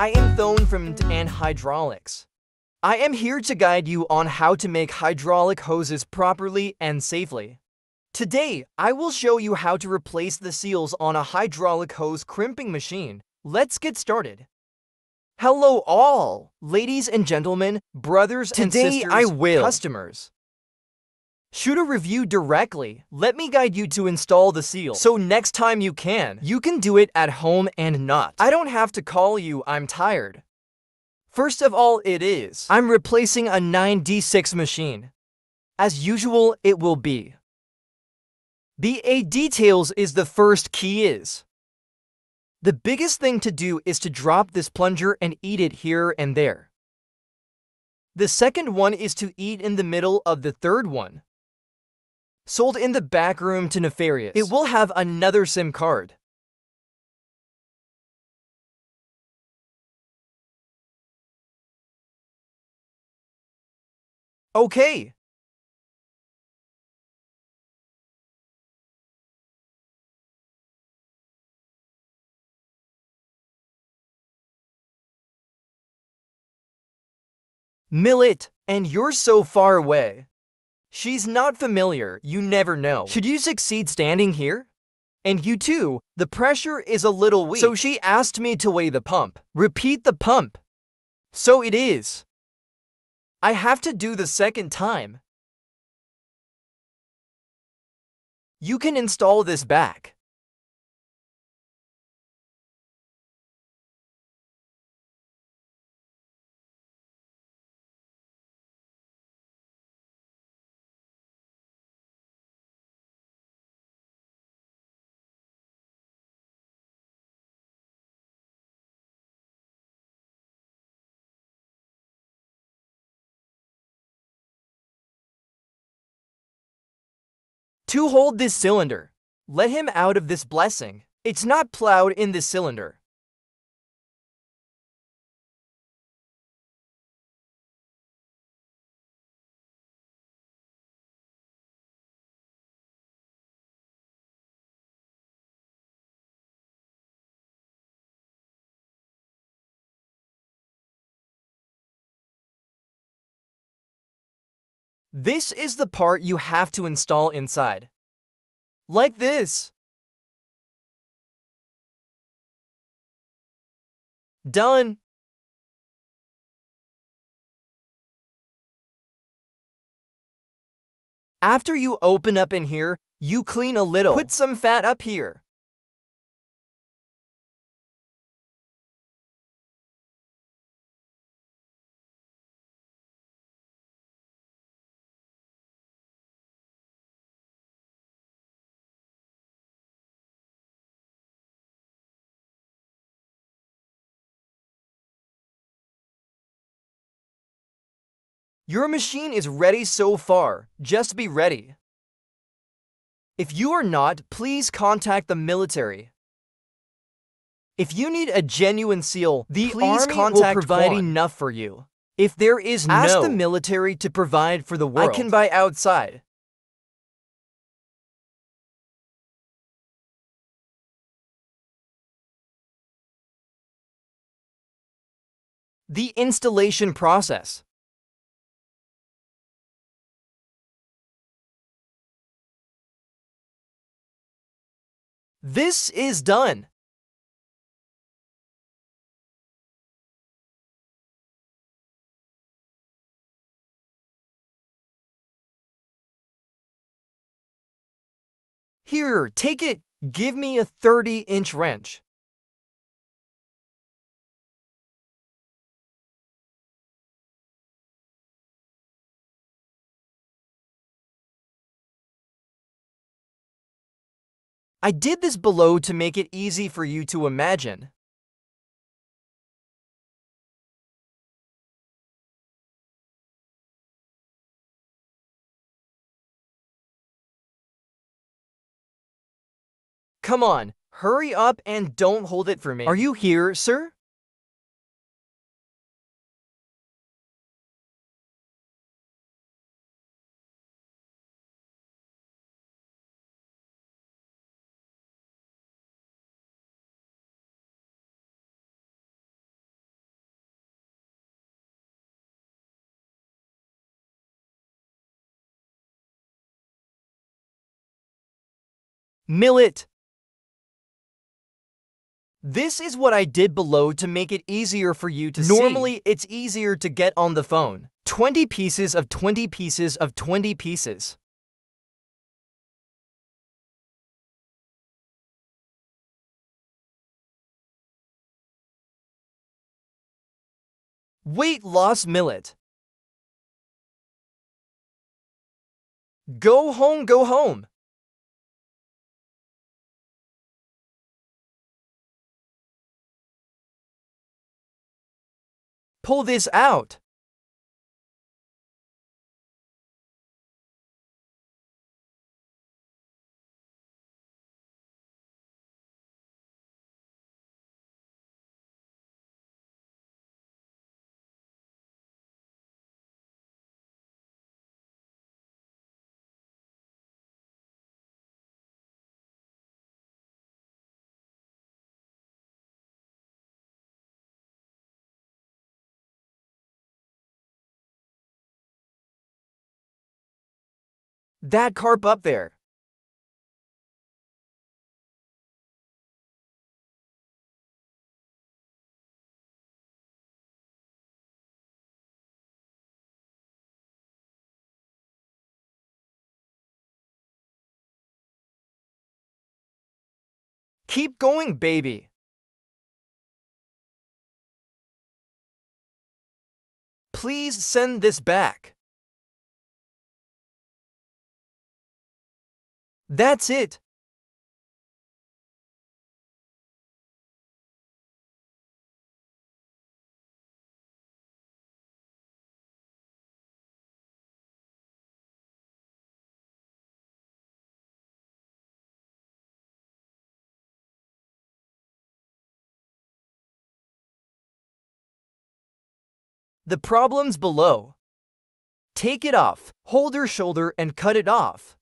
I am Thone from and Hydraulics. I am here to guide you on how to make hydraulic hoses properly and safely. Today, I will show you how to replace the seals on a hydraulic hose crimping machine. Let's get started. Hello all, ladies and gentlemen, brothers and sisters, customers. Shoot a review directly. Let me guide you to install the seal. So next time you can do it at home and not. I don't have to call you, I'm tired. First of all, I'm replacing a 9D6 machine. As usual, it will be. The A details is the first key is. The biggest thing to do is to drop this plunger and eat it here and there. The second one is to eat in the middle of the third one. Sold in the back room to Nefarious. It will have another SIM card. Okay. Millet, and you're so far away. She's not familiar, you never know. Should you succeed standing here? And you too, the pressure is a little weak. So she asked me to weigh the pump. Repeat the pump. So it is. I have to do the second time. You can install this back. To hold this cylinder, let him out of this blessing. It's not plowed in this cylinder. This is the part you have to install inside. Like this. Done. After you open up in here, you clean a little. Put some fat up here. Your machine is ready so far. Just be ready. If you are not, please contact the military. If you need a genuine seal, the Army will provide enough for you. If there is ask the military to provide for the world. I can buy outside. The installation process. This is done. Here, take it. Give me a 30-inch wrench. I did this below to make it easy for you to imagine. Come on, hurry up and don't hold it for me. Are you here, sir? Millet. This is what I did below to make it easier for you to see. Normally, it's easier to get on the phone. 20 pieces of 20 pieces of 20 pieces. Weight loss millet. Go home, go home. Pull this out. That carp up there. Keep going, baby. Please send this back. That's it. The problem's below. Take it off, hold your shoulder and cut it off.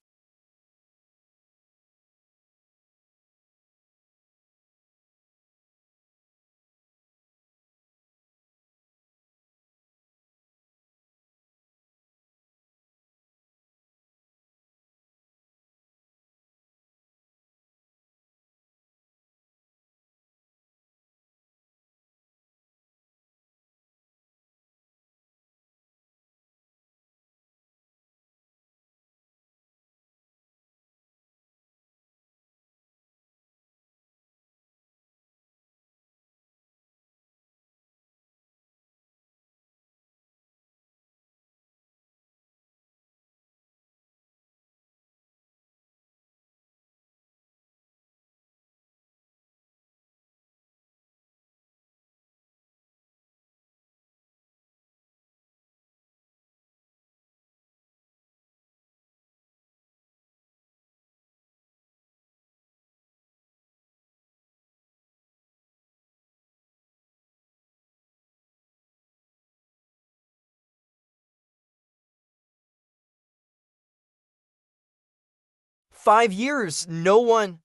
"5 years, no one."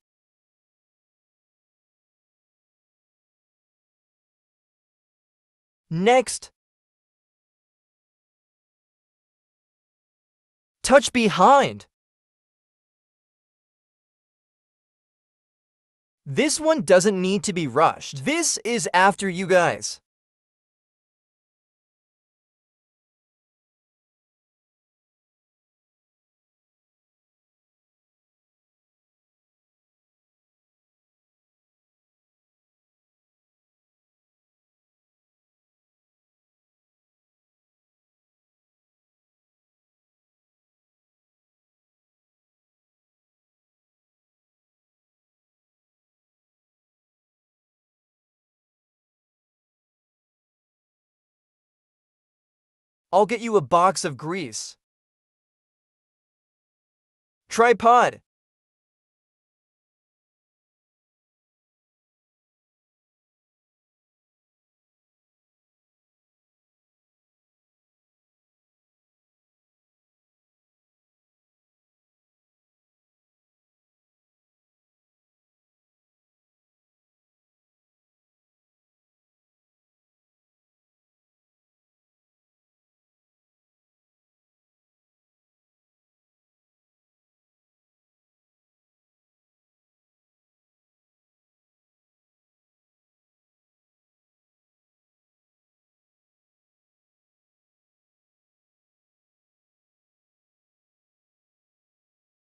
Next. Touch behind. This one doesn't need to be rushed. This is after you guys. I'll get you a box of grease. Tripod.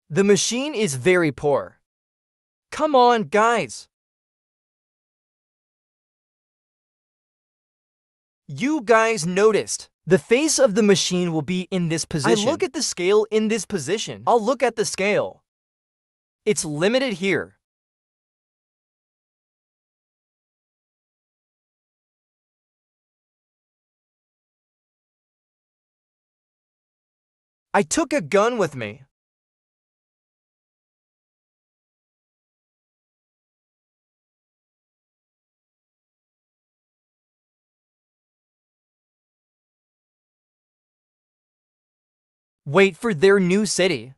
The machine is very poor. Come on, guys. You guys noticed. The face of the machine will be in this position. I look at the scale in this position. I'll look at the scale. It's limited here. I took a gun with me. Wait for their new city.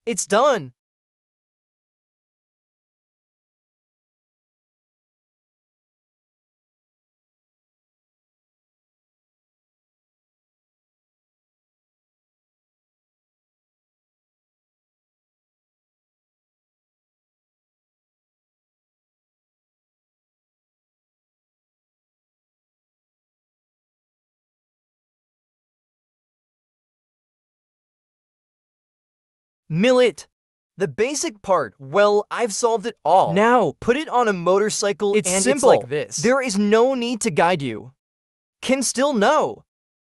It's done. Mill it. The basic part, well, I've solved it all. Now, put it on a motorcycle. It's simple. It's like this. There is no need to guide you. Can still know.